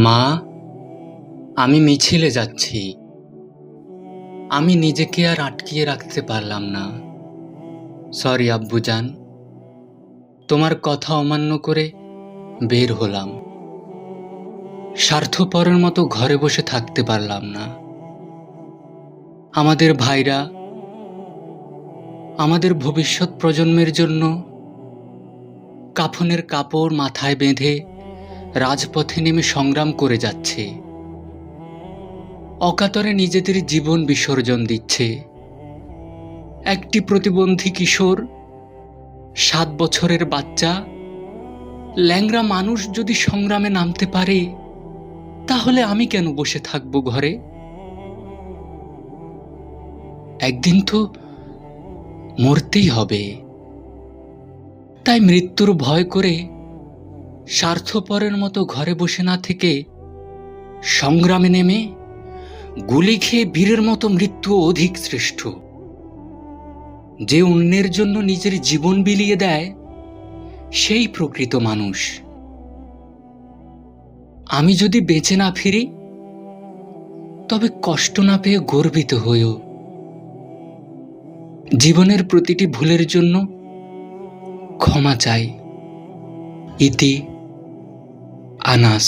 মা, আমি মিছিলে যাচ্ছি। আমি নিজেকে আর আটকিয়ে রাখতে পারলাম না। সরি আব্বুজান, তোমার কথা অমান্য করে বের হলাম। স্বার্থপরের মতো ঘরে বসে থাকতে পারলাম না। আমাদের ভাইরা, আমাদের ভবিষ্যৎ প্রজন্মের জন্য কাফনের কাপড় মাথায় বেঁধে রাজপথে নেমে সংগ্রাম করে যাচ্ছে। অকাতরে নিজেদের জীবন বিসর্জন দিচ্ছে। একটি প্রতিবন্ধী কিশোর, 7 বছরের বাচ্চা, ল্যাংড়া মানুষ যদি সংগ্রামে নামতে পারে, তাহলে আমি কেন বসে থাকবো ঘরে? একদিন তো মরতেই হবে। তাই মৃত্যুর ভয় করে স্বার্থপরের মতো ঘরে বসে না থেকে সংগ্রামে নেমে গুলি খেয়ে বীরের মতো মৃত্যু অধিক শ্রেষ্ঠ। যে অন্যের জন্য নিজের জীবন বিলিয়ে দেয়, সেই প্রকৃত মানুষ। আমি যদি বেঁচে না ফিরি, তবে কষ্ট না পেয়ে গর্বিত হইও। জীবনের প্রতিটি ভুলের জন্য ক্ষমা চাই। ইতি আনাস।